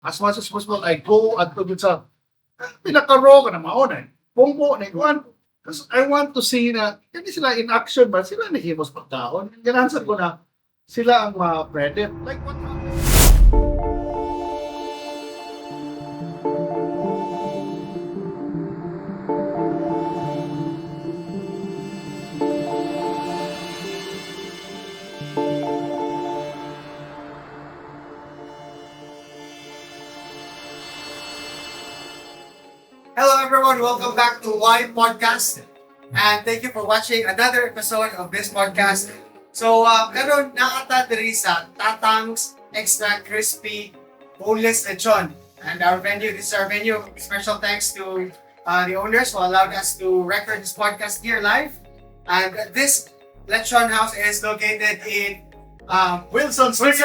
as much as possible, I go at to sa pinaka-raw ka na mauna. Pumpo na ikuan. Because I want to see na, hindi sila in action ba? Sila nahimos pagkaon. Ganansad ko na, sila ang ma-credit. Like what happened? Hello everyone, welcome back to Y Podcast. And thank you for watching another episode of this podcast. So, karon nakata diri sa Tatang's Extra Crispy Boneless Lechon. And our venue, this is our venue. Special thanks to the owners who allowed us to record this podcast here live. And this lechon house is located in Wilson Street.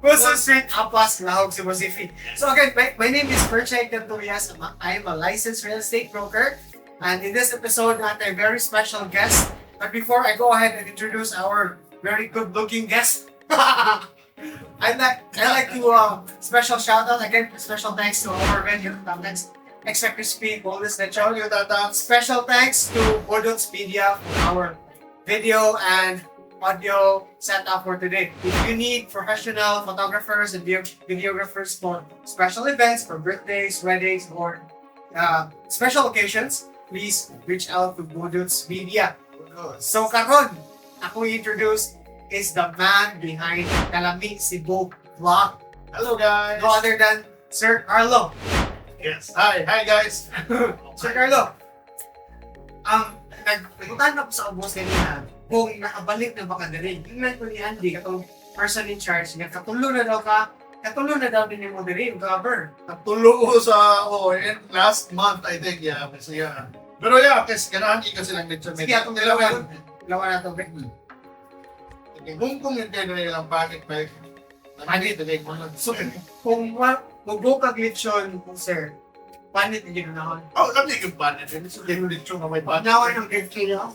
Wilson Street, Apas, Lahog, Cebu City. So again, my name is Perchay Cantuyas. I am a licensed real estate broker. And in this episode, I have a very special guest. But before I go ahead and introduce our very good-looking guest, I'd like to special shout out again, special thanks to our venue, Tatang's Extra Crispy Boneless Lechon. Special thanks to Odots Media for our video and audio setup for today. If you need professional photographers and videographers for special events, for birthdays, weddings, or special occasions, please reach out to Odots Media. So karon, ako introduce is the man behind Kalami Cebu Vlog. Hello guys. No other than Sir Carlo. Yes. Hi guys. Sir Carlo, nagpuntahan ako sa ubos kanina kung nakabalik na baka na rin. Tingnan ko ni Andy, katong person in charge niya, katulo na daw din yung rin, cover. Natulo ko sa, last month I think, yeah. Kasi, yeah. Pero yeah, kasi ganahan kasi lang dito. Sige, atong dalawa na ito, Rick. Kung yung tayo nilang pangit, may Panit. So, kung go ka glitchon, sir, panit hindi ko nahon. oh, hindi yung pangit. Hindi sa kayo dito na may pangit. Nawan ng glitchon niyo?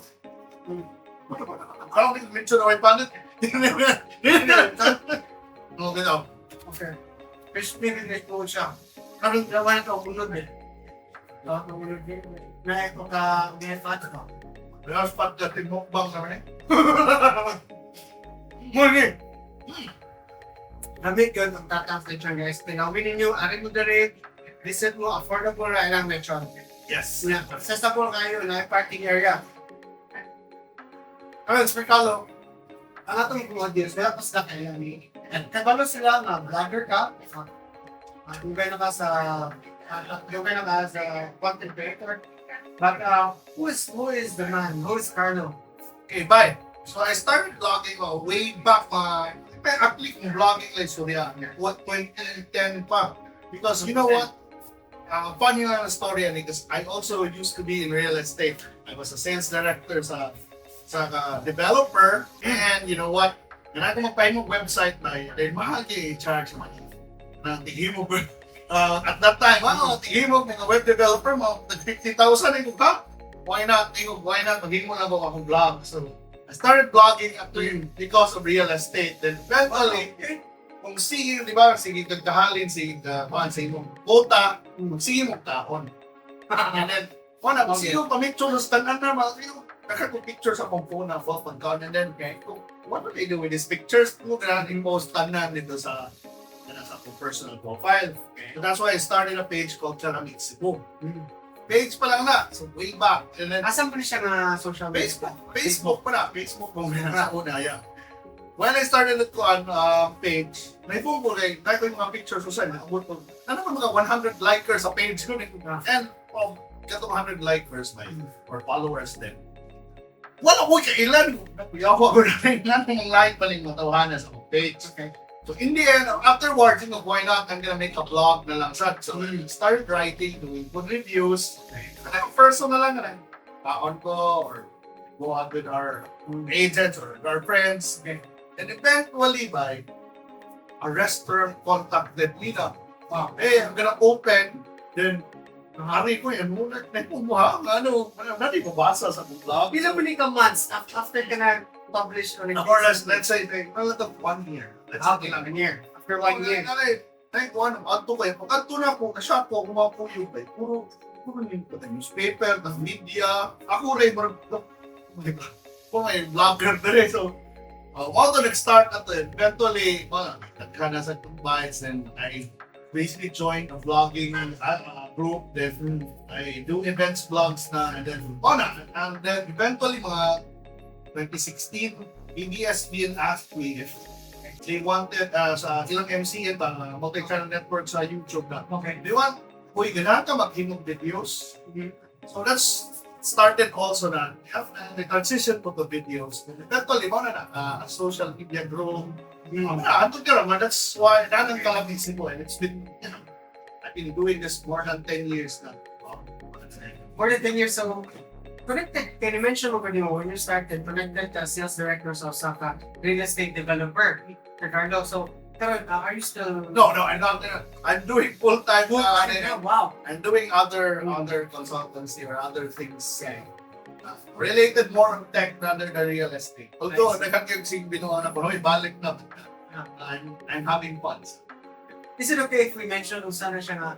Parang dito na may pangit. No, gano'n. Okay. Crispy rin po siya. Karong dalawa na ito, kulod eh. Kulod din. Na ito ka, may fat ko. Kaya spot natin mukbang naman eh. Muli! Namit yun ang Tatang's Lechon guys. Tinawin ninyo, arin mo dali, visit mo, affordable na ilang lechon. Yes. Accessible kayo na parking area. Ayun, Sir Carlo, ang atong audience, kaya pas na kayo ni. Kabalo sila nga, vlogger ka, dugay na ka sa content creator. But who is the man? Who is Carlo? Okay, bye. So I started vlogging way back actually kung vlogging like Surya, what 2010 pa. Because you know what? Funny na story yan because I also used to be in real estate. I was a sales director sa developer and you know what? Kaya ako magpahimong website na yun, mahal kayo i-charge mo na tigimog. At that time, tigimog mga web developer mo, 50,000 yung ka? Why not? Maging mo na ako akong vlog. So, I started vlogging actually because of real estate. Then eventually, kung sige, di ba, sige kagkahalin, sige mong quota, sige mong taon. And then, kung sige mong pamicture sa tanan na, nakakong picture sa akong phone na full pagkaon. And then, what do they do with these pictures? Kung i-post tanan dito sa akong personal profile. So that's why I started a page called Kalami Cebu. Page pa lang na, so way back. And then, Asan pa siya na social media? Facebook mo na una, yeah. When I started it on page, naipong ko rin, dahil ko yung mga pictures ko sa'yo, mga 100 likers sa page ko. And, katong 100 likers or followers din. Wala ko kailan, yawa ko na rin ng like paling matawanan sa page. Okay. So in the end, afterwards, why not, I'm gonna make a vlog na lang siya. So I started writing, doing good reviews. And first na lang, paon ko, or go out with our agents or our friends. Okay. And eventually, a restaurant contacted me na, hey, I'm gonna open. Then, hari ko yan, muna pumuha, nadi mabasa sa vlog. Ilan mo ka months after ka na-publish or More or less, let's say, 1 year. Let's say, Okay, 1 year. After 1 year. Ay, kung ano, ato kayo. Pag ato na ako, na-shock ko, kumapo yung kayo. Puro yung newspaper, ng media. Ako rin, may vlogger na rin. So, all to nag-start at eventually, nagkana sa combines and I basically joined a vlogging group. Then I do events vlogs na and then, and then eventually mga 2016, ABS-CBN asked me if they wanted sa ilang MCN multi-channel network sa YouTube na. Okay. They want, uy, ganahan ka maghimog videos. So that's started also na the transition to the videos. Eventually, mo na a social media group. Anto ka naman, that's why nanang kalabisi ko. And it's been, I've been doing this more than 10 years now. More than 10 years, so connected, can you mention mo kanina when you started, connected as sales director sa Osaka real estate developer, Ricardo. So, are you still... No, I'm not. I'm doing full-time. Wow. I'm doing other consultancy or other things related more on tech rather than real estate. Although, nagkakagsing binuha na ko, balik na. I'm having fun. Is it okay if we mention kung saan na siya nga?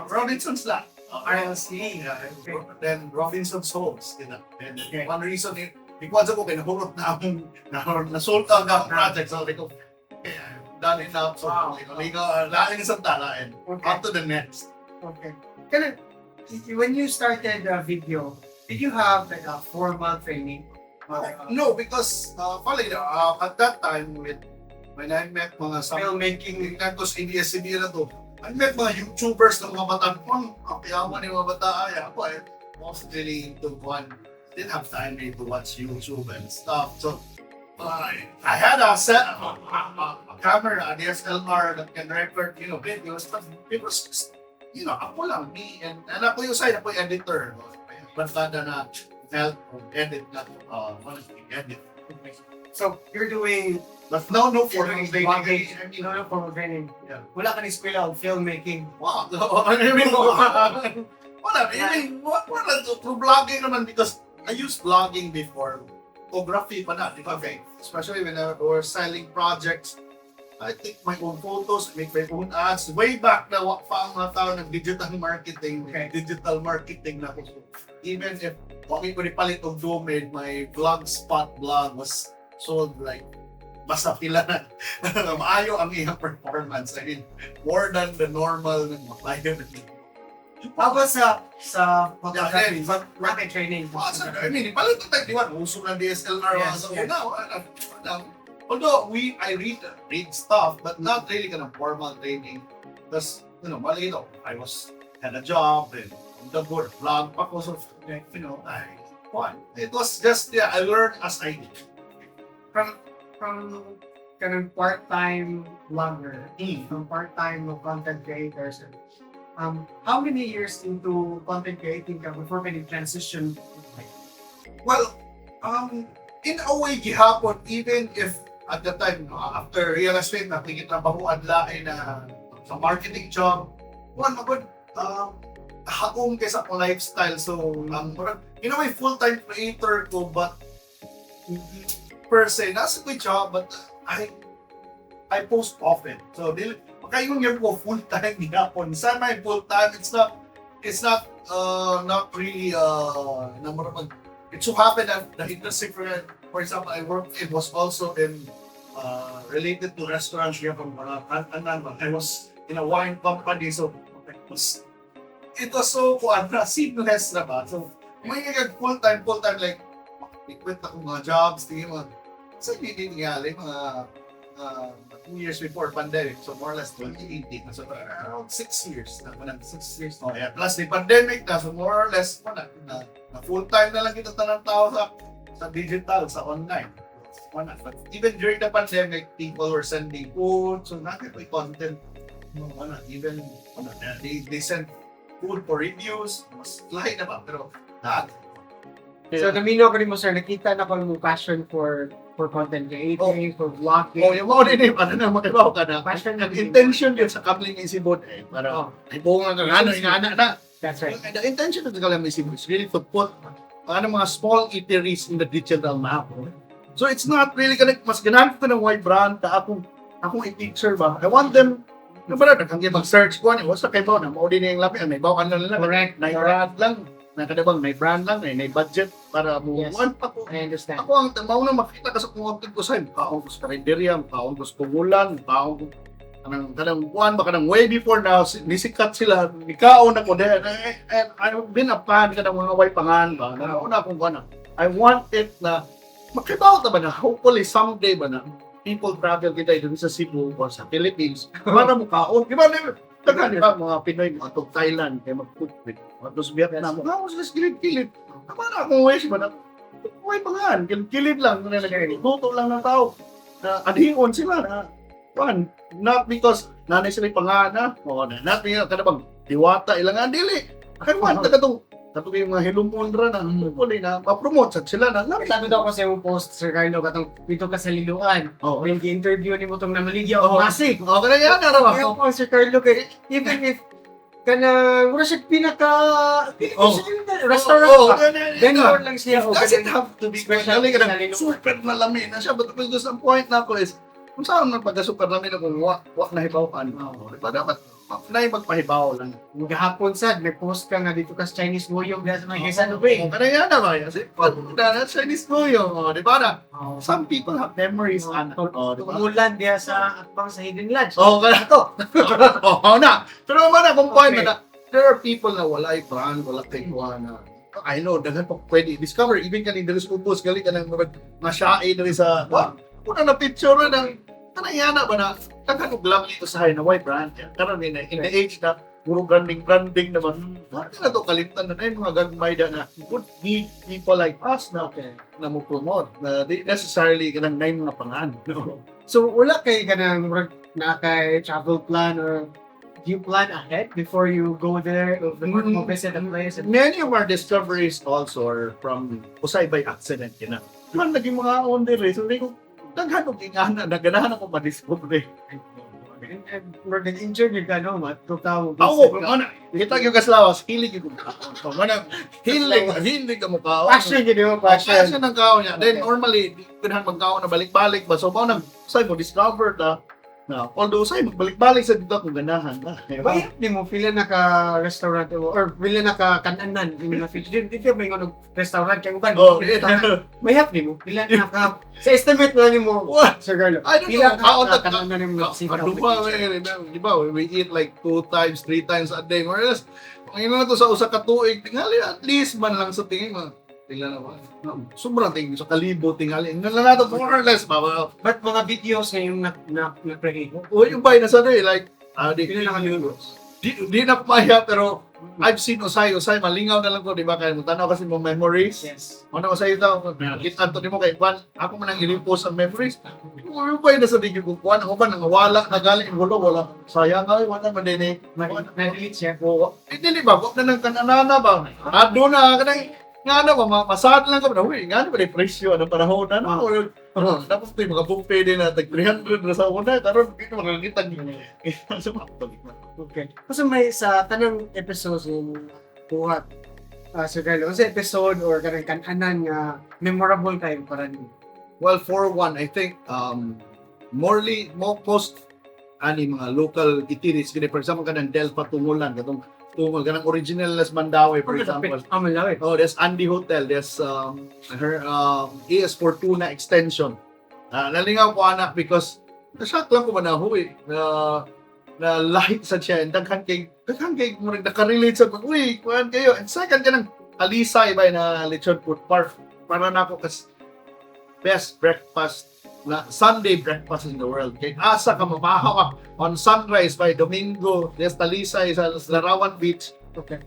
Robinson's lang. RLC. Okay. Then Robinson's Homes. And one reason, because ako kinahurot na akong na-sold out ang project. So, ko, done enough. So, laing isang tala and on to the next. Okay. When you started video, did you have like a formal training? No, because at that time, when I met mga Filmmaking. tapos ABS-CBN na to, I met mga YouTubers ng mga batang kapiyaman ng mga bata ay ako mostly into one. Didn't have time to watch YouTube and stuff. So I had a camera, a DSLR that can record, videos, but it was just, ako lang, me, and ako yung side, ako yung editor. Basta na help edit na edit. So, you're doing... But no You're formal doing training. vlogging. No formal training. Yeah. Wala ka ni eskwela of filmmaking. Wow. I mean, wala. Wala through vlogging naman because I used vlogging before. Photography pa na, di ba? Okay. Especially when I was selling projects. I take my own photos, make my own ads. Way back na pa ang mga tao ng digital marketing. Okay. Digital marketing na ko. Even if okay ko ni palit og domain, my blogspot blog was sold like basta pila na maayo ang iyang performance. I mean, more than the normal ng mga client. How about sa photography? But Rocket training. I mean, palit na tayo, di ba? Uso ng DSLR. Yes, So, yes. although I read stuff, but not really kind of formal training. Because, mali ito, had a job and the good vlog pa ko. So, it was just, I learned as I did. From kind of part-time vlogger, from part-time content creators, how many years into content creating ka before ka transition? Well, in a way, gihapon, even if at the time, after real estate, nakikita ba ko adlain na sa marketing job, magod, haong kaysa akong lifestyle. So, in a way, full-time creator ko, but per se, nasa ko job, but I post often. So, yung year ko full-time gihapon. Sana may full-time, it's not really, it so happened that the industry, for example, I worked, it was also in related to restaurants here from I was in a wine company, so it was so seamless na ba? So, may full-time, like, quit ako mga jobs, tingin mo, so hindi nangyari, mga 2 years before pandemic, so more or less 2018, so around 6 years na, 6 years. Oh, yeah. Plus the pandemic na, so more or less, na full-time na lang kita tanang tao sa digital, sa online. But even during the pandemic, people were sending food, so nakita yung content. Even they sent food for reviews, mas lahi na ba, pero So, namino ko rin mo, sir, nakita na ko yung passion for content creating, for vlogging. yung mga din na makibaw ka na. Passion Ang intention yun sa Kapling Isibot para ibungan na inaana na. That's right. The intention of the Kapling Isibot is really to put mga small eateries in the digital map. So it's not really mas ganaan ko ng white brand akong i-picture ba. I want them Nabala, nakanggi mag-search ko, wasa kay ba, na maudi na yung labi, may bawakan na lang. Correct. Na brand lang, nakadabang may brand lang, may budget para Yes. buwan pa ko. I understand. Ako ang mauna makita ka sa kung aktig ko sa'yo, kaong ko sa karinderya, kaong ko sa Pungulan, kaong ko kanang buwan ba kanang way before na nisikat sila, ikaon ako din. And I've been a fan ka ng mga way pangan ba, na una akong gana. I want it na, makibaw ta ba na, hopefully someday ba na, people travel kita dito sa Cebu or sa Philippines, para mo kaon. Di ba, taga, di ba, mga Pinoy, mga tog Thailand, kaya mag-footprint, mga tos Vietnam, mga mas kilid-kilid. Para akong wish ba na, way pangan, kilid lang, luto lang ng tao. Na adhingon sila na, one, not because nanay sila pangana, o not because kadabang diwata ilang dili. I want katong yung mga hilumon ra na hopefully na ma-promote sad sila na Sabi daw ko sa iyong post, Sir Carlo, katong dito ka sa Liluan. Oh. When i-interview ni mo itong namaligya Oh. o masig. O kana yan na ra. Kaya po, Sir Carlo, kay even if kanang mura siya pinaka Oh. restaurant Oh, pa. Vendor lang siya. o Doesn't ganun. have to be Special special. sa Liluan. Super na lami na siya. But because ang point na ko is, kung saan man pagka-super lami na kung wak na hibawan. Diba dapat na magpahibaw lang. Gahapon sad, may post ka nga dito ka sa Chinese Goyong dahil sa mga Quezon Bay. Kana yan na ba? Kasi na Chinese mo yun. Di ba na? Some people have memories. Tumulan diya sa atbang sa Hidden Lodge. Oo, kaya to. Oo na. Pero naman na, kung point na there are people na wala ay brand, wala kay na. I know, daghan pa pwede discover. Even kanin dali sa upos, gali ka ng masyae dali sa, una na picture ng, kanayana ba na, daghan og lovely to sa na white brand. Karon in the age na, puro branding naman. Bakit na to kalimtan na yung mga gagmay na would need people like us na na mo promote na di necessarily kanang na yung mga pangan. No? So wala kay kanang na kay travel plan or do you plan ahead before you go there or before you visit a place? Many of our discoveries also are from usay by accident yun na. Man naging mga on the race, so ko daghan og ingana, naganahan ako ma-discover. Or nag-injured yung gano'n, matutaw. Ako, ano, kita yung kaslawas, hilig yung kao. Mana, hilig ka mo kao. Passion yun yung passion. Passion ng kao niya. Then normally, pinang magkao na balik-balik ba? So, paano say mo, discover na although say magbalik-balik sa dito kung ganahan na. Bayap di mo, pila naka-restaurant mo, or pila naka-kananan, yung mga fish. Di ka may ng restaurant kang uban. Oh, Bayap di mo, pila naka... Sa estimate na ni mo, What? Sir Carlo, I don't pila know. naka-kananan yung mga Ano ba, di ba, we eat like 2 times, 3 times a day. More or less, ang ina na to sa usa ka tuig, tingali at least man lang sa tingin mo. Tingnan naman. Sobrang tingin sa kalibo, tingali. Tingnan na nato, more or less, baba. But mga videos ngayong na-create mo, O yung bay na sa like, pila naka-videos. di na pumaya, pero I've seen usay, malingaw na lang ko, di ba? Kaya tanaw kasi mo memories. Yes. Ano usay ito, nakita to di mo kay Juan, ako man ang i-repost ang memories. Yung bay na sa video ko, Juan, ako ba nang wala, nagaling gulo, wala. Sayang ay, wala man din eh. Na-delete siya. Oo. Dili ba? Wag na ng kananana ba? Ado na, kanang, nga na ba, masad lang ka ba? Uy, nga na ba, presyo, anong panahon na, no? Tapos ito yung mga buffet din na, tag 300 na sa una, karon dito makakita niyo. Sa mga Okay. Kasi may sa tanang episodes yung buhat, Sir Carlo, sa episode or kanang kananan nga memorable kayo para niyo. Well, for one, I think, most ani mga local eateries, kaya for example, kanang Delpa Tungulan, kanang kanang original Las Mandawi, for example. Malawit. Oh, there's Andy Hotel, there's her ES Fortuna extension. Nalingaw ko anak because na-shock lang ko manahoy na light sa siya and daghan kay murag nakarelate sa uy kuan kayo and second kanang Alisay ba na lechon food park para nako kas best breakfast na Sunday breakfast in the world. Kay asa ka mabahaw ka on sunrise by Domingo, there's Talisay sa Larawan Beach. Okay.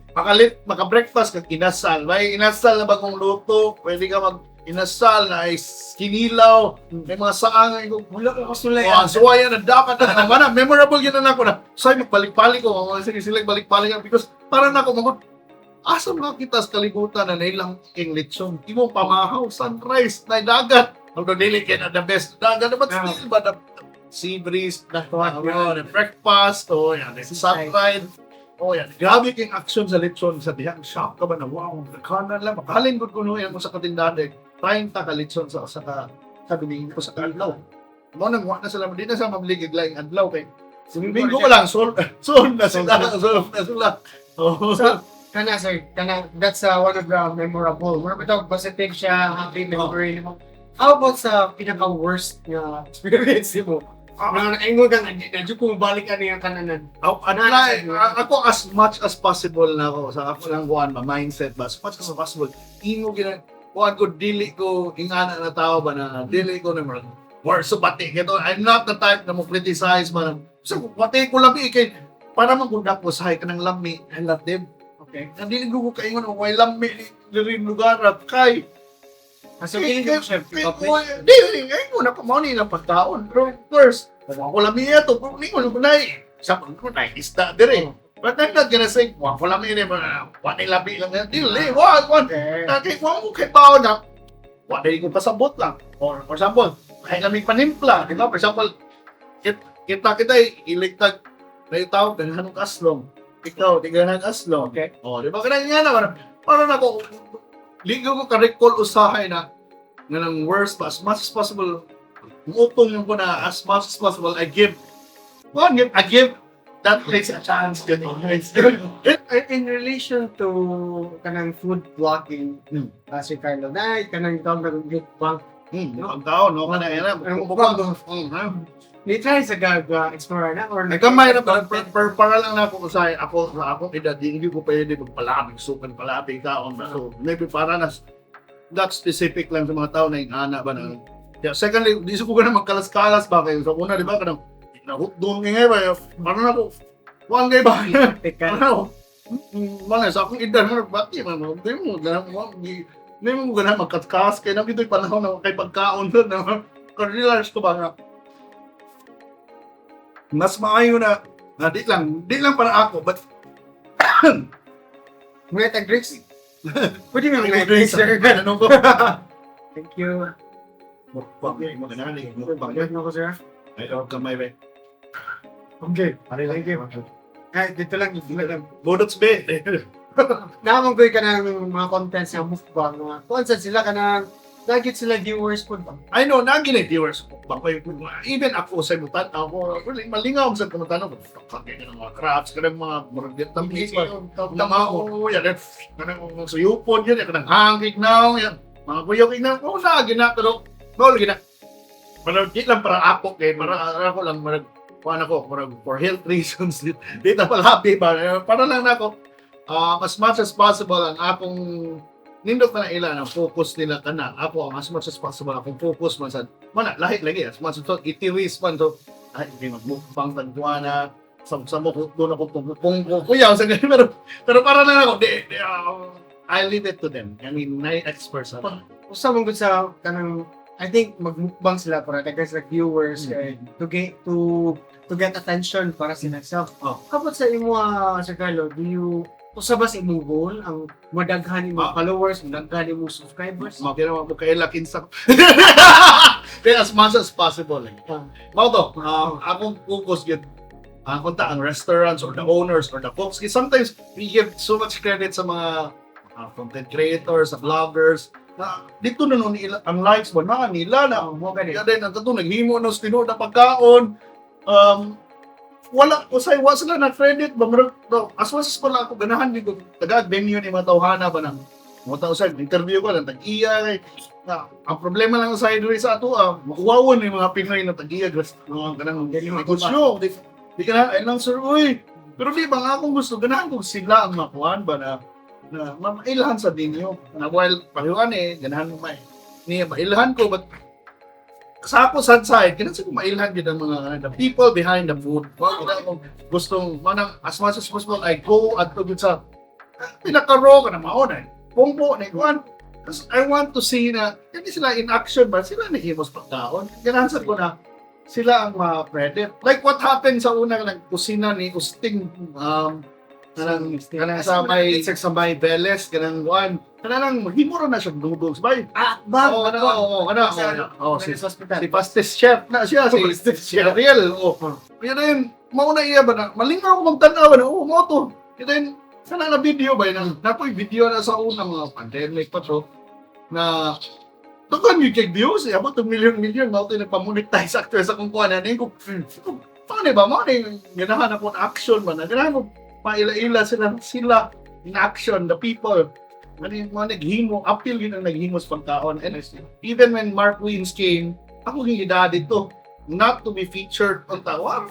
Maka-breakfast kag inasal. May inasal na bagong luto, pwede ka inasal na ay kinilaw, may mga saang ko. Wala ko kasulay. So ayan na dapat na mana memorable yun na ako na. Say magbalik-balik ko, mga sila balik-balik because para na ako mga asa mga kita sa kalibutan na nailang king lechon. Imo pamahaw, sunrise, na dagat. Although dili kaya na the best dagat, but still ba the sea breeze, the breakfast, oh yan, the sunrise. Oh yan, grabe king action sa lechon sa dihang shock ka ba na wow, nakanan lang, makalin ko kuno yan mo sa katindahan. 30 ka lechon sa Domingo sa Adlaw. Mo nang wa na sila di na sa mabligig laing adlaw kay Linggo ko lang, soon na sila. Soon na sila. Oh. So, kana sir, that's one of the memorable. More about positive siya, happy memory mo. How about sa pinaka-worst na experience mo? Na naingon kang medyo kung balik ka niya kananan. Ako as much as possible na ako sa ako lang kuan mindset ba as much as possible ingo gina kuan ko dili ko ingana na tao ba na dili ko na worse so pati kito I'm not the type na mo criticize man so pati ko labi kay para magundak ko sa ka ng lami I love them Okay. na dili ko kaingon o may lami diri lugar at kay So, feeling ko siya, Di, ko na pamoni ng pagkaon. Pero of course, kung ako lang niya to, kung hindi ko na sa pagkaon na isda dire. But I'm not gonna say, wag ko lang niya, wag na labi lang yan. Dili, wag. Kaya kung mo kay bao na, wag na ko pasabot lang. Or for example, kaya kami panimpla. Di ba? For example, kita iligtag na yung tao, ganahan ng aslong. Ikaw, di ganahan ng aslong. Okay. O, di ba? Kaya nga na, parang ako, ligaw ko ka-recall usahay na ng worst pa, as much as possible, utong yung ko na as much as possible, I give that place a chance. In relation to kanang food vlogging, si Carlo, na kanang tawag ng mukbang. Ang tao, no? Kana yan. Ni try sa explore na or Nagkamay na para lang na ako usahay, ako edad, hindi ko pwede magpalabing, sukan palabing taon. So, maybe para na that specific lang sa mga tao na yung ana ba na. Yeah, secondly, di ko na magkalas-kalas ba kayo. So, una, di ba, kanang doon nga ba, parang ako, wang gay ba? Parang ako, sa akong edad mo, bati man, hindi mo gana magkaskas, kaya nang ito'y panahon na kay pagkaon doon, na realize ko ba nga, mas maayo na di lang para ako, but may tag-drinks. Pwede mo may drinks, sir. ano ko? Thank you. Bakit mo ganahan eh? Bakit mo ko, sir? Ay, kamay ba? Okay. Thank you. Ay, dito lang. Budots be. Nakamanggoy ka ng mga contents ng mukbang. Kung saan sila ka na nagit sila viewers po ba? I know, naging viewers ko. Even ako sa mutan, ako, really, malingaw sa mutan ako. Kakagay ka ng mga crabs, ka ng mga Vietnamese, tamao, yan, kanang suyupon, yan, kanang hangig now, yan, mga kuyok na, oo na, ginakaro, bawal gina. Pero di lang para ako, para ako lang, for health reasons, di na palabi ba, para lang na ako, as much as possible, ang akong nindot na ilan ang focus nila kana ako as much as possible akong focus man sa lahi lagi as much as itiwis man to ay hindi magmukbang tagduana sa mo doon ako pupung kuya sa ganun pero para lang ako I leave it to them I mean my experts Usa mong good sa kanang I think magmukbang sila para daghan sila viewers to get attention para sa themselves. Kapag sa imo Sir Carlo, do you usa ba sa imong goal ang madaghan imong followers, madaghan imong subscribers? Makina mo kay lakin sa kaya as much as possible. Mao to, akong focus yun ang restaurants or the owners or the folks. Sometimes we give so much credit sa mga content creators, sa vloggers. Dito na nun ang likes mo na nila na mo kaya din ang tato naghimo ng tinuod na pagkaon. Wala sila na credit ba as much as pala ako ganahan dito tagad venue ni mga tawhana ba nang mo usay interview ko lang tag-iya na ang problema lang sa diri sa ato makuwawon ni mga Pinoy na tag-iya ganang negosyo di ka na sir uy pero di ba akong gusto ganahan ko sila ang makuan ba na mailhan sa dinyo na while pahiwan ganahan mo niya mailhan ko but sa ako sad side, kinasa ko mailhan din ang mga the people behind the food. Gustong manang as much as possible I go at to sa pinaka-raw ka na mauna. Pumpo na ikuan. Because I want to see na hindi sila in action ba sila nahimos pagkaon. Ganansad ko na sila ang ma-credit. Like what happened sa una ng kusina ni Usting kanang sa may Veles kanang kuan kanang maghimuro na siya noodles bay si Pastes Chef na siya si Ariel kaya na yun mauna iya ba na malingaw ko magtanaw na mo to kaya yun sana na video ba yun napoy video na sa unang mga pandemic pa to na doon yung check views abot 1 million mao to nagpamonetize actors sa kung kuan na ko paano ba? Ganahan ako ng action ba? Ganahan mo paila-ila sila in action, the people. Naghimo, appeal yun ang naghimo sa pagkaon. And even when Mark Wins came, ako yung idadid to. Not to be featured on tawa.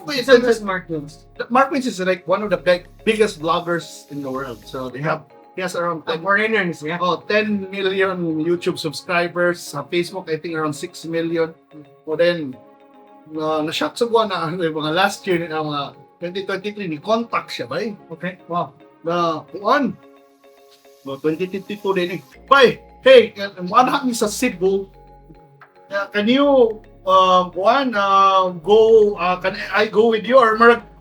Mark Wins. Mark Wins is like one of the biggest vloggers in the world. So he has around 10 Foreigners, yeah. 10 million YouTube subscribers. Sa Facebook, I think around 6 million. O then, na-shot sa buwan na mga last year, mga 2023, ni-contact siya ba eh? Okay, wow. Na, kuan, 2022 din eh. Bay, hey, anak ni sa Cebu, can you, can I go with you? Or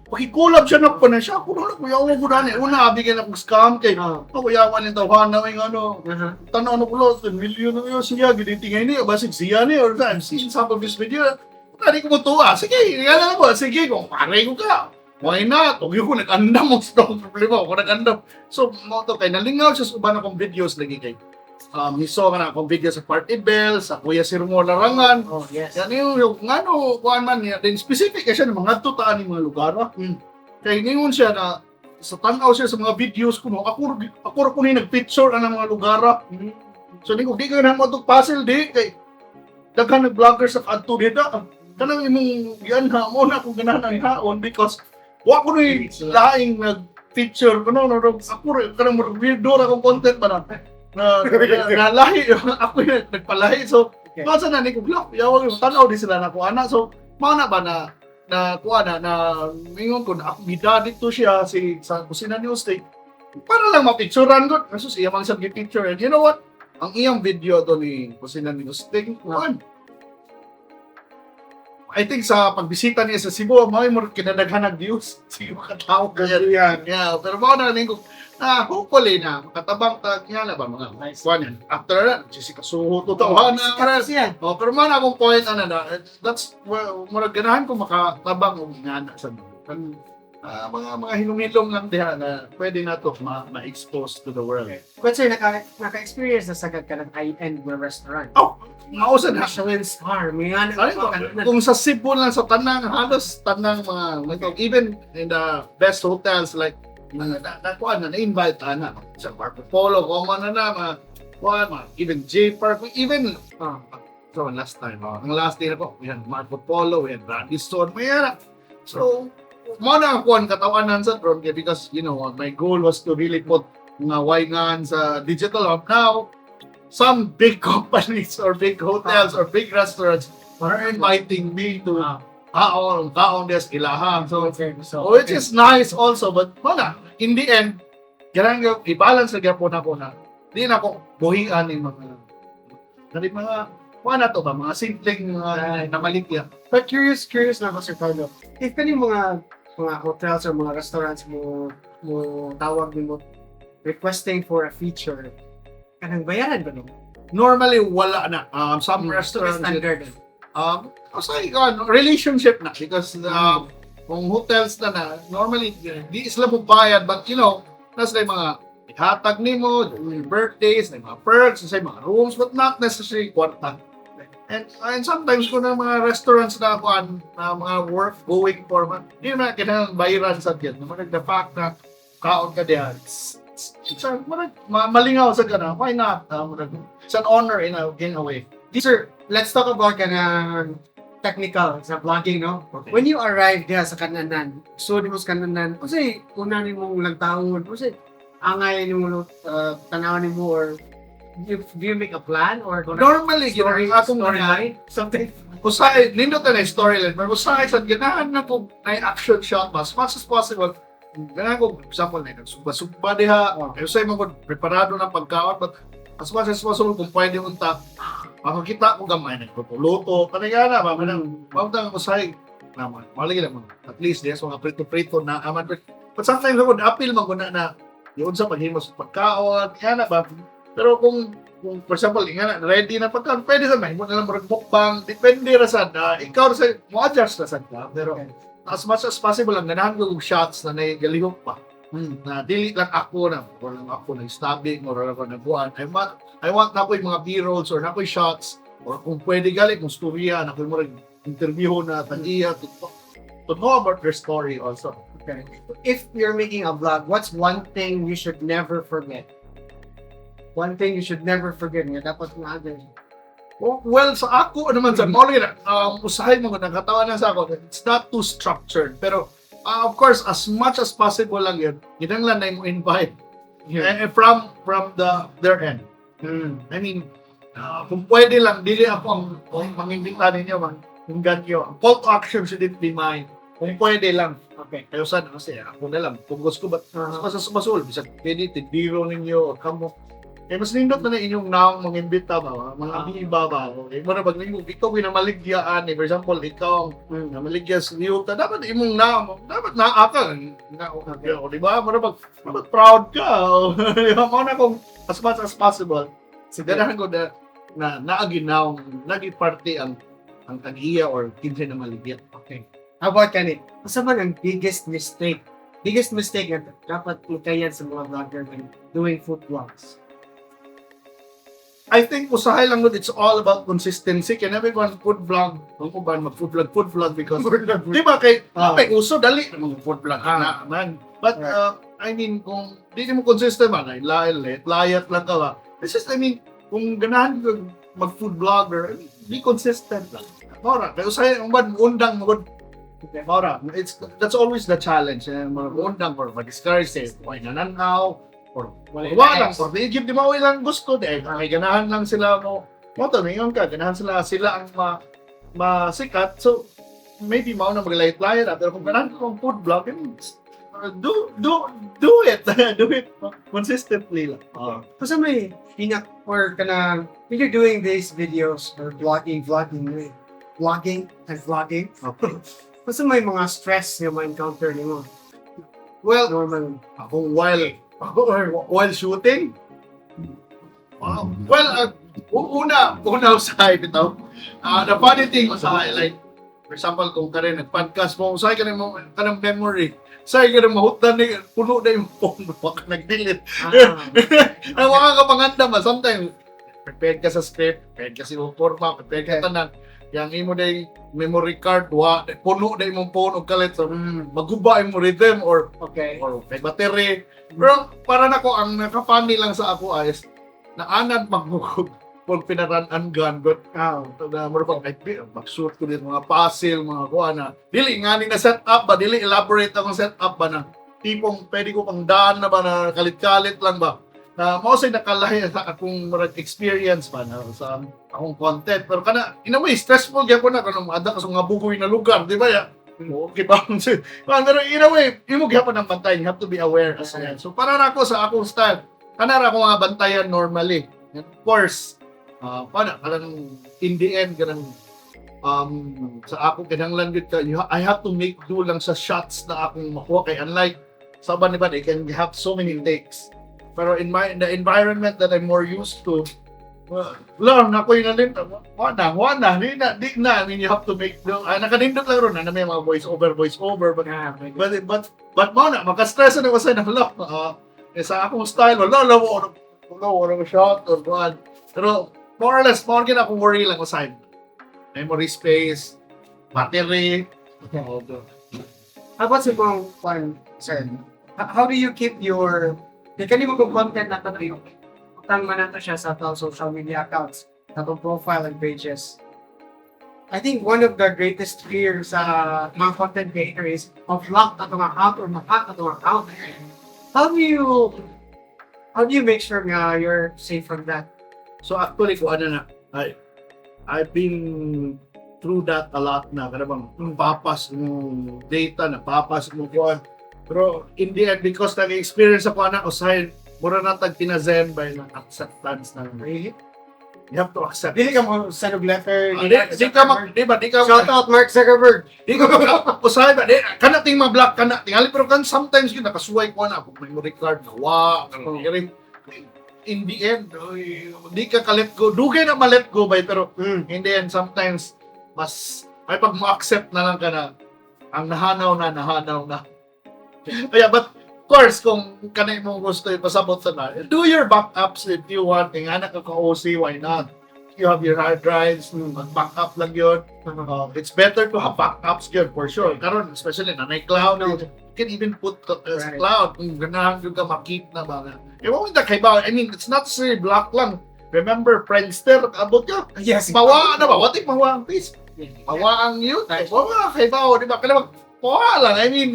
pakikulab siya na po na siya. Kung ano, kuya, ako na ni una, bigyan akong scam kay, ako yawan yung tawahan na yung ano, tanaw na pulo, 10 million na yun siya, ginitingay niya, basig siya niya, or I've seen some of his video, tari ko mo tuwa, sige, nga na po, sige, kung pare ko ka, why not? Huwag yung nag-andam mo sa problema, ako nag-andam. So, mo to kay nalingaw siya sa uban akong videos lagi kay. Hiso ka na akong video sa Party Bell, sa Kuya Sirmo Larangan. Oh, yes. Yan yung ano, kuhan man niya. Then specific siya ng mga tutaan ng mga lugar. Kaya ngayon siya na, sa tanaw siya sa mga videos ko, ako ko na nag-picture ang mga lugar. So, di ko na mo itong puzzle, di. Kay, daghan nag-vlogger sa kanto dito. Kanang imong yan mo na kung ganahan ang haon because wa ko ni laing nag-feature kuno ako kanang mo weirdo ra kong content ba na lahi ako yung nagpalahi so basta na ni ko vlog yawa yung tanaw di sila na ko ana so mao na ba na kuha na mingon ko na ako gida dito siya sa kusina ni Ustig para lang mapicturean ko kasus iya man sa picture and you know what ang iyang video to ni kusina ni Ustig kuan I think sa pagbisita niya sa Cebu, may mo kinadaghan ng views. Sige, makatawag ka yan. Yeah, pero mga nalingkog, hopefully na, makatabang niya na ba mga nice one yan. After that, sisikasuho to tawahan na. Kasi yan. Pero mga akong point, that's, murag ganahan ko makatabang o nga sa mga hinumilom lang diha na pwede na to ma-expose to the world. But sir, naka-experience na sagad ka ng high-end restaurant. Oh, mausan na. Michelin star, may ano Kung sa Cebu lang sa tanang halos tanang mga even in the best hotels like nakuha na invite ana sa Marco Polo common na mga even J Park even so last time ang last day ko we had Marco Polo we had Radisson so mo na ako ang katawanan sa drone because you know my goal was to really put mga wayngan sa digital hub now some big companies or big hotels or big restaurants are inviting me to kaon des ilahan. So which is nice also but wala in the end kailangan i-balance lagi po na di na ako buhian ng mga wala to ba mga simpleng namalikya. But curious na ako Sir Carlo. If kani mga hotels or mga restaurants mo tawag mo requesting for a feature kanang bayaran ba no? Normally wala na. Some restaurants standard. Relationship na because kung hotels na normally di sila bayad but you know nasa mga ihatag nimo yung birthdays na mga perks sa mga rooms but not necessarily kwarta. And sometimes kung na mga restaurants na mga work going for di na kinahanglan bayaran sa diyan naman the fact na kaon ka diyan malingaw sa gana why not it's an honor in a way. Sir, let's talk about kanang technical sa vlogging, no? Okay. When you arrived there sa Kananan, so di mo sa Kananan, kasi una ni mong lagtaon, kasi angay ni mo tanawan ni mo or do you make a plan or Normally story, akong storyline, something? Usay, nindot na storyline, pero usay sa ganahan na ko na action shot as much as possible. Ganahan ko, for example, na sugba diha, pero usay mo ko preparado ng pagkaon, but as much as possible kung pwede unta, makakita ko gamay nagpupuluto, kanayana, mamang usay, naman, malagi lang mo, at least there's mga prito-prito na aman, but sometimes ako, appeal man ko na yun sa paghimos sa pagkaon, kaya na ba, pero kung for example, ready na pagkaon, pwede sa may, mo na lang mukbang, depende ra sad, ikaw sa, mo adjust na sad ka, pero as much as possible, ang ganahan ko yung shots na naigalihok pa, na dili lang ako na, or lang ako nag-stabbing, or ako nagbuhan, I want na ko yung mga B-rolls, or na ko yung shots, or kung pwede galing, kung storya, na ko yung mga interview na tagiya, to to know about their story also. Okay. If you're making a vlog, what's one thing you should never forget? One thing you should never forget nga dapat nga agad. Well, sa ako naman sa mao na usahay mo nakatawan na sa ako, it's not too structured. Pero of course, as much as possible lang yun, ginanglan na mo invite. From their end. I mean, kung pwede lang, dili ako ang manginditan ninyo, hinggan nyo. Ang call to action shouldn't be mine. Kung pwede lang. Okay. Kayo sana kasi ako na lang. Kung gusto ko, ba't mas masul? Bisa pwede, tindiro ninyo, kamo. Eh, mas nindot na inyong naong mga imbita ba, mga iba ba. Eh, mo na pag ikaw pinamaligyaan, for example, ikaw ang namaligya sa niyuta, dapat imong naong, dapat naaka. O, di ba? Mo na pag, dapat proud ka. Di ba? Mo na kung as much as possible, sigurahan ko na naaginaw, naging parte ang tag-iya or kinsa na maligya. Okay. How about kanit? Asa man ang biggest mistake? Biggest mistake na dapat ikayan sa mga vlogger when doing food vlogs? I think usahay lang nun, it's all about consistency. Kaya everyone food vlog, kung ba mag-food vlog because, di ba kay, may uso, dali mag-food vlog na, man. But, I mean, kung di mo consistent man, layat lang ka ba. It's just, I mean, kung ganahan ka mag-food vlogger, be consistent lang. Mora, kaya usahay, kung ba, undang mo, mora, that's always the challenge. Undang, or mag-discourage, why nananaw, or wala lang, or i-give di mo ilang gusto dahil may ganahan lang sila mo tumingon ka, ganahan sila ang masikat, so maybe mao na maglayat-layat pero kung ganahan kong food vlog, do it do it consistently lang. Kasi may or kana when you're doing these videos or vlogging and vlogging, Okay. kasi may mga stress na ma-encounter nimo. Well, Normal. kung while shooting, well, una usahay bitaw. The funny thing usahay, like, for example, kung kare nag-podcast mo, usahay ka mo kanang memory. Usahay ka na mahutan ni puno na yung phone mo, baka nag-delete. Ang mga kapanganda ba, sometimes, prepared ka sa script, prepared ka sa forma, prepared ka tanan. Yang imo day memory card, puno na imong phone o kalit, so maguba imong rhythm or may battery. Pero para nako ang nakapani lang sa ako is naanad magmukog kung pinaran-an gun but na mo pa mag-shoot ko din mga puzzle, mga kuana. Dili nga na set up ba, dili elaborate akong set up ba na tipong pwede ko pang daan na ba na kalit-kalit lang ba. Mao say nakalahi sa akong experience pa na sa akong content, pero kana in a way stressful gyapon na kanang ada ka sa mga bugoy na lugar, di ba ya? Okay ba? Pero in a way, imo gyapon ang bantayan, you have to be aware as well. So para nako sa akong style, kana ra ko mga bantayan normally. And of course, kanang in the end kanang sa ako kinahanglan gid ka, I have to make do lang sa shots na akong makuha kay unlike sa iba they can have so many takes. Pero in the environment that I'm more used to, lang na ko yun na din, wala, di na, I mean, you have to make, nakanindot lang ron, na may mga voice over, but mo na, makastress na ko sa nalo, sa akong style, wala ko shot, or what, pero, more or less, more akong worry lang ko side, memory space, battery, How about sa mga sir? How do you keep your kanimo kung content na to yung utang man nato siya sa atong social media accounts, atong profile and pages. I think one of the greatest fears sa mga content creator is mag-lock atong account or mag-hack atong account. How do you make sure nga you're safe from that? So actually, kung ano na, I've been through that a lot na, kada bang papas mo data, papas mo kuhan. Pero in the end, because nag-experience ako na usahin, mura na tag-tinazen by ng acceptance na really. You have to accept. Dili ka mo send of letter. Di ka Shout out Mark Zuckerberg. Di ka usahin ba? Kana ting ma-block kana. Tingali pero kan sometimes yun nakasuway ko na ako memory card na in the end, di ka ka-let go. Dugay na ma-let go by pero in the end sometimes mas ay pag mo-accept na lang ka na ang nahanaw na. Yeah, but of course, kung kanay mo gusto ipasabot sa na, do your backups if you want. Nga na ka-OC, why not? you have your hard drives, mag-backup lang yun. It's better to have backups yun for sure. Karon especially na may cloud, you can even put as Right. cloud kung ganahan yung ka makip na mga. Ewan mo na kay ba, I mean, it's not necessarily block lang. Remember, Friendster, abot ka. Yes. Mawa na ba? What if mawa ang face? Mawa ang yun. Mawa kay ba, di ba? Kaya mawa lang. I mean,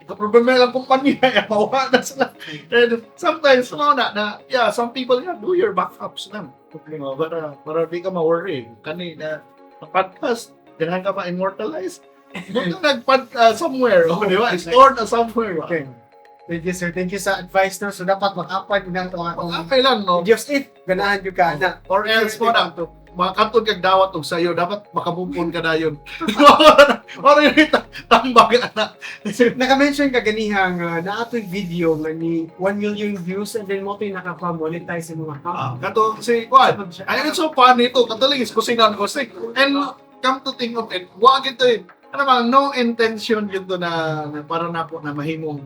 problema lang kumpanya. Mawa na sila. And sometimes, yeah, some people, do your backups lang. Para di ka ma-worry. Kanina, podcast, ganahan ka ma-immortalize. Doon ka somewhere. Di ba? Stored na somewhere. Okay. Thank you, sir. Thank you sa advice, no? So, dapat mag-upad ng Okay lang, no? videos if ganahan yung ka na. Or else mo na, makatod kag dawat og sayo, dapat makabupon ka na yun. Or yun, tambag na. Naka-mention ka ganihang na ato'y video nga ni 1 million views and then mo ito'y nakapa-monetize yung mga account. Kato, si Juan, I it's so funny ito, kataling is kusingan ko. And come to think of it, wag ito eh. Ano bang, no intention yun to na para na po na mahimong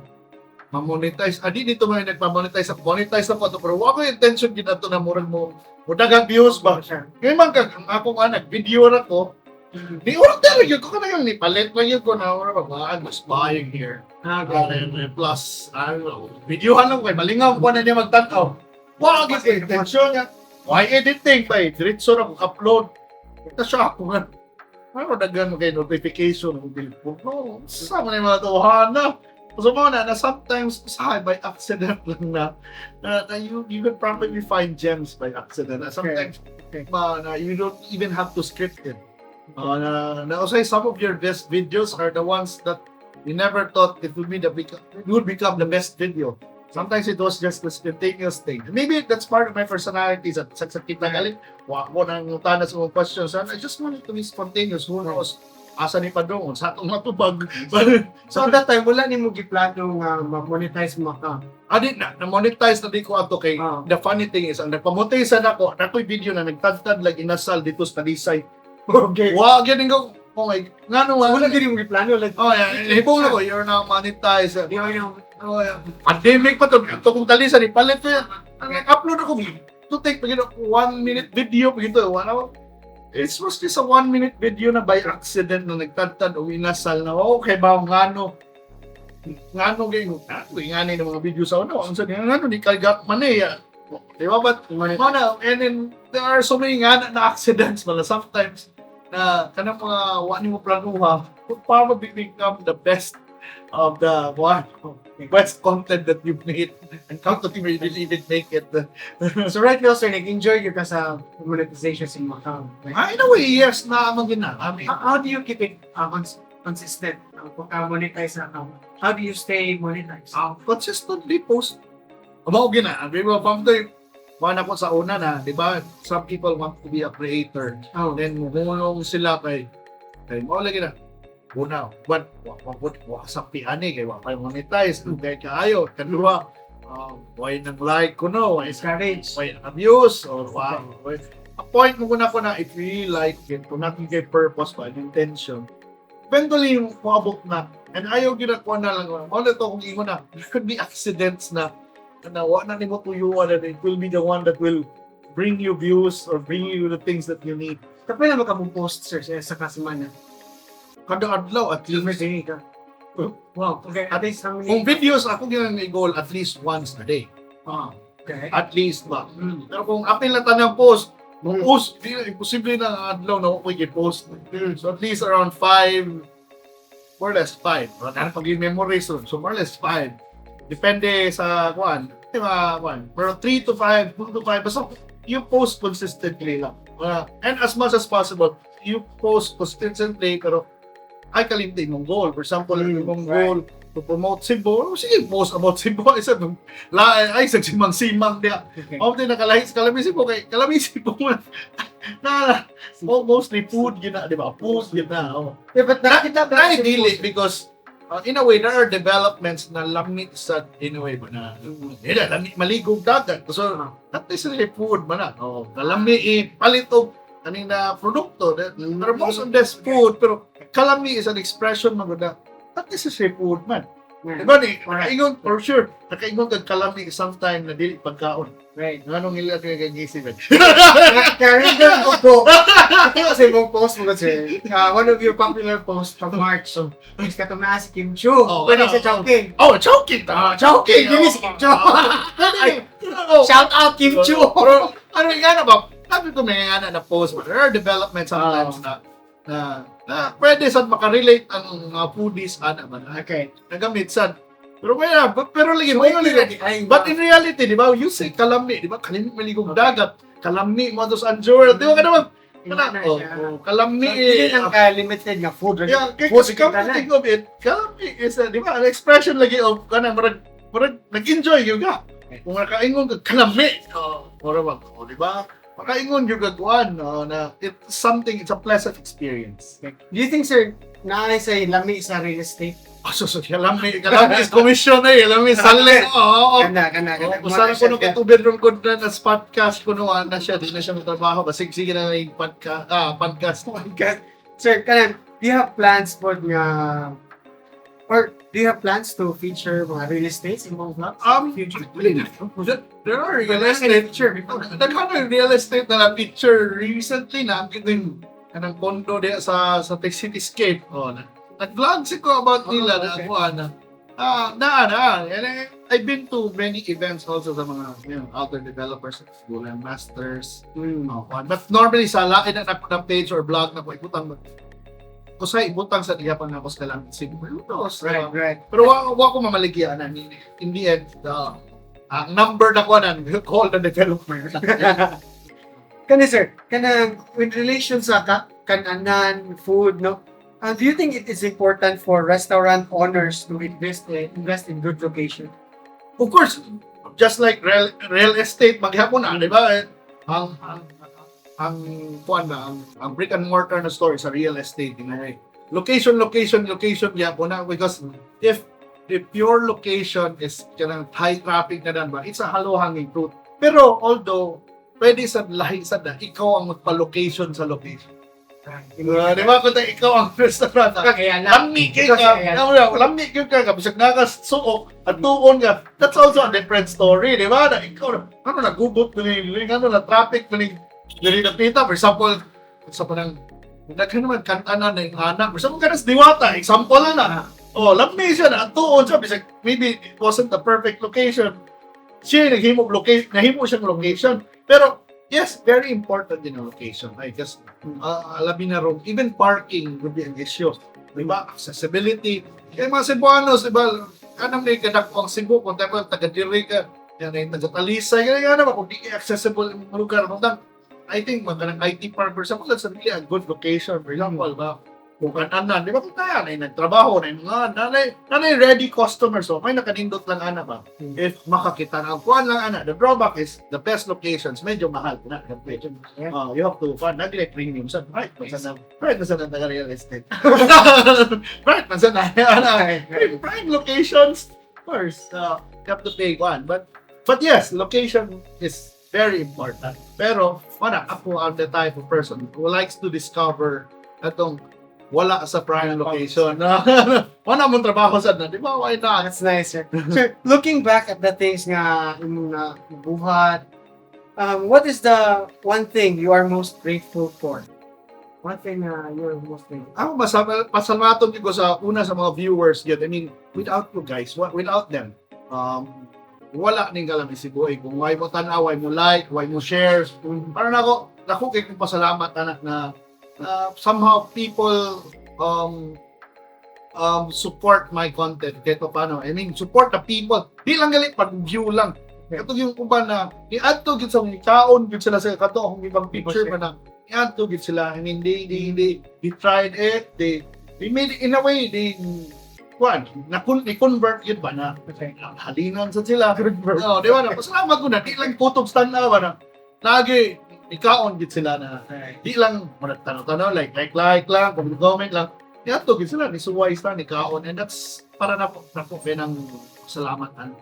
ma-monetize. Adi dito may nagpa-monetize ako. Monetize na po ito. Pero wag ko intention gina to na murag mo. Dagang views ba? Ngayon man kag ako nga nag-video na ko. Di order yun ko na yun. Palit lang yun ko na I'm just buying here. Plus, videohan lang ko. Malingaw ko na niya magtanaw. Wag ito intention niya. Why editing ba eh? Diretso na upload. Ito siya ako nga. Ano dagan kayo notification ng telephone? No, sama na yung mga tawhana. So na sometimes by accident lang na you can probably find gems by accident. Sometimes na you don't even have to script it. Also, some of your best videos are the ones that you never thought it would become the best video. Sometimes it was just the spontaneous thing. Maybe that's part of my personality. Sa kita galing, wako nang utana sa mga questions. And I just wanted to be spontaneous. Who knows? Asa ni Padong, sa atong matubag. So that time, wala ni mo giplano nga ma-monetize mo ka. Adi na-monetize na di ko ato kay the funny thing is, ang nagpamonetize na ako, nako'y video na nagtagtad lang inasal dito sa Talisay. Okay. Wow, ganun ko. Oh my, nga no, Wala din mo giplano. Like, oh yeah, hibong na ko, you're now monetized. yung Oh yeah. Pandemic pa to, ito kong Talisay, ipalit ko yan. Upload ako, to take, 1 minute video, pagito, 1 hour. It was just a 1 minute video na by accident na nagtagtad o inasal na okay ba ngano kayo ngani ng mga video sa ano ang sabi ngano di kagat man eh di ba but mana and then there are so many na accidents pala sometimes na kanang mga wani mo planuha could probably become the best of the best content that you've made and count that you didn't even make it. so right now, sir, nag-enjoy you ka sa monetization sa mga account. In a way, yes, naamang gina. I mean, How do you keep it consistent? Pagka-monetize na account. How do you stay monetized? Consistently post. Amo gina, di ba pamday mana ko sa una na, di ba? Some people want to be a creator. Oh. Then mumulong sila kay mo lagi na. Una, but sa piani kay wa pa monetize, kay kaayo, kadua, why nang like ko no, why Discourage. abuse or why a point mo na ko na if you really like it, kung natin kay purpose ba, intention, eventually yung mabot na, and ayaw ginagawa na lang, wala to kung imo na, there could be accidents na wala na nimo tuyuan and it will be the one that will bring you views or bring you the things that you need. Kapag na magka-post, sir, sa kasimana? Kada adlaw at least. Wow, okay. At least how many? Kung videos, ako ginang goal at least once a day. Okay. At least ba. Pero kung apil na tanang post, imposible na adlaw na ako i-post. So at least around 5, more or less 5. Wala na pag-memory so more or less 5. Depende sa kuan. Pero 3 to 5, 2 to 5. Basta you post consistently lang. And as much as possible, you post consistently pero ay kalimti mong goal. For example, yung goal to promote Cebu, sige, post about Cebu. Isa nung ay sa simang-simang dia. Often nakalahis kalamisi po kay kalamisi po mo na mostly food yun na, di ba? Food yun na. Yeah, but nakita ba? I dili because in a way, there are developments na lamit sa in a way ba na lamit maligog dagat. So, not necessarily food ba na. Kalami, palito, kanina produkto. Pero most of this food, pero kalami is an expression maganda. Not necessarily food man. Diba ni, nakaingon, for sure, nakaingon kag kalami sometime na dili pagkaon. Right. Anong ila kay kagising? Kaya rin ko. Ito kasi mong post mo kasi, one of your popular posts from March. So, is ka na si Kim Chu. Pwede sa Chowking. Oh, Chowking! Chowking! Give me si Kim Chu. Ay, Shout out Kim Chu. Pero, ano yung nga na ba? Sabi ko may nga na post, but there are developments sometimes na pwede sad makarelate ang mga foodies man. Okay. Nagamit sad. Pero pero lagi mo but in reality, di ba? You say kalami, di ba? Kalami maligong dagat. Kalami mo dos Anjor, di ba ka naman? Kalami Hindi ang limited nga food. yeah, Food kasi come to think of it, kalami is di ba? An expression lagi of kanang marag nag-enjoy yung ga. Kung nakaingon ka kalami, di ba? Makaingon yung gagawin na it's something, it's a pleasant experience. Do you think, sir, naay sa lami sa real estate? So, kalami is commission lami sali. Oo. Kana. Kung saan ko nung katubid ron ko na sa podcast ko noon na siya, di na siya magtrabaho. Sige na yung podcast. Sir, do you have plans for or do you have plans to feature mga real estates in mga vlogs? Future. There are real estate. Nagkano real estate na picture recently na ang kanang condo diya sa Cityscape. Nag-vlog ko about nila na ako I've been to many events also sa mga other developers, Gulen Masters. But normally sa lain na page or blog na ko ibutang kusay ibutang sa diya pang nakos lang siguro. Right. Pero wa ko mamaligyan na in the end ang number na ko na call the developer. Kani sir, with relation sa kananan, food, no? Do you think it is important for restaurant owners to invest in good location? Of course, just like real estate maghapon na, di ba? Ang brick and mortar na store sa real estate in a way. Location gyapon na because if your location is kanang high traffic na ba, it's a halo-hanging fruit. Pero although pwede sa lahi sa na ikaw ang magpa-location sa location. Di ba kung ikaw ang restaurant, lamig ka bisag nakasuok at tuon ka, that's also a different story, di ba? Na ikaw nagubot na traffic dili na pita, for example, sa panang nagkan naman kantanan na yung anak, for example, kanas diwata, example na. Lamig siya na tuon siya bisag maybe it wasn't the perfect location. Siya nahimo siyang location. Pero yes, very important din ang location. I guess alabi na ron, even parking would be an issue. Diba? Accessibility. Kaya mga Cebuanos, diba? Kanang may kadakpang Cebu, kung tayo taga-diri ka, yan ay taga-Talisay, kaya naman, kung di accessible yung lugar, I think magandang IT park or something, that's really a good location. For example, ba? Kung kanan, di ba kung tayo, na nagtrabaho, na yung mga, nanay ready customers, so may nakanindot lang ana ba? If makakita na ang kuhan lang ana, the drawback is, the best locations, medyo mahal na. You have to find, nag-like premium, sa right, nasa na taga-real estate. Right, nasa na, prime locations, of course, you have to pay one. But yes, location is very important. Pero, ako am the type of person who likes to discover atong wala sa prime location. Wala mong trabaho sa na, di ba? Why not? That's nice, sir. Sir, looking back at the things nga imong buhat, what is the one thing you are most grateful for? One thing you are most grateful. Ako pasalamat ko sa una sa mga viewers yun. I mean, without you guys, without them, wala ning galang isibuhay. Kung why mo tanaw, why mo like, why mo share. Parang ako kay kong pasalamat anak na somehow people support my content kahit paano. I mean, support the people. Di lang galit pag-view lang. Ito yung kuba na i-add to gid sa mga taon gid sila sa kato akong ibang picture man na i-add to gid sila. I mean, they tried it. They made it in a way na-convert yun ba na halinan sa sila. Di ba na? Pasalamat ko na. Di lang kutob stand na ba na. Lagi, ikaon gid sila na. Di lang, managtanaw-tanaw, like lang, comment lang. Yato gid sila, nisuway sila, ikaon. And that's para na po ng salamatan.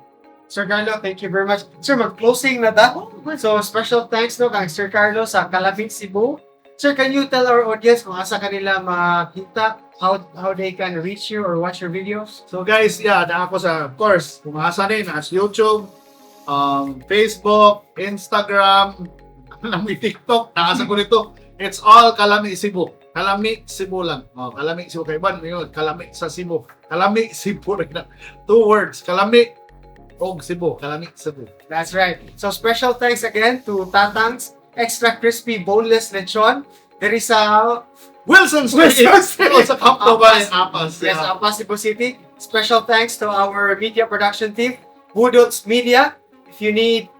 Sir Carlo, thank you very much. Sir, mag-closing na da. So, special thanks no kang Sir Carlo sa Calafit, Cebu. Sir, can you tell our audience kung asa kanila makita, how they can reach you or watch your videos? So guys, yeah, na ako sa, of course, kumasa din as YouTube, Facebook, Instagram, may TikTok, nakasa ko nito. It's all Kalami Cebu. Kalami Cebu lang. Oh, Kalami Cebu. Kaya ba, yun, Kalami sa Cebu. Kalami Cebu. 2 words. Kalami og Cebu. Kalami Cebu. That's right. So special thanks again to Tatang's Extra Crispy Boneless Lechon. There is a Wilson Wilson Street. Oh, sa Camp Tobal, Apas. yes, Yeah. Apas, Cebu City. Special thanks to our media production team, Budots Media. If you need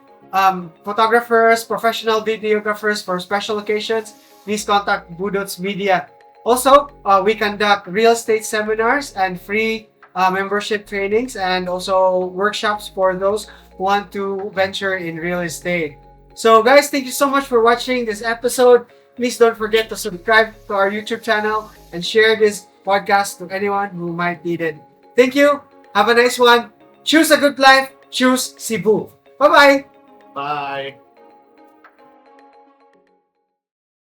photographers, professional videographers for special occasions, please contact Budots Media. Also, we conduct real estate seminars and free membership trainings and also workshops for those who want to venture in real estate. So guys, thank you so much for watching this episode. Please don't forget to subscribe to our YouTube channel and share this podcast to anyone who might need it. Thank you. Have a nice one. Choose a good life. Choose Cebu. Bye-bye. Bye.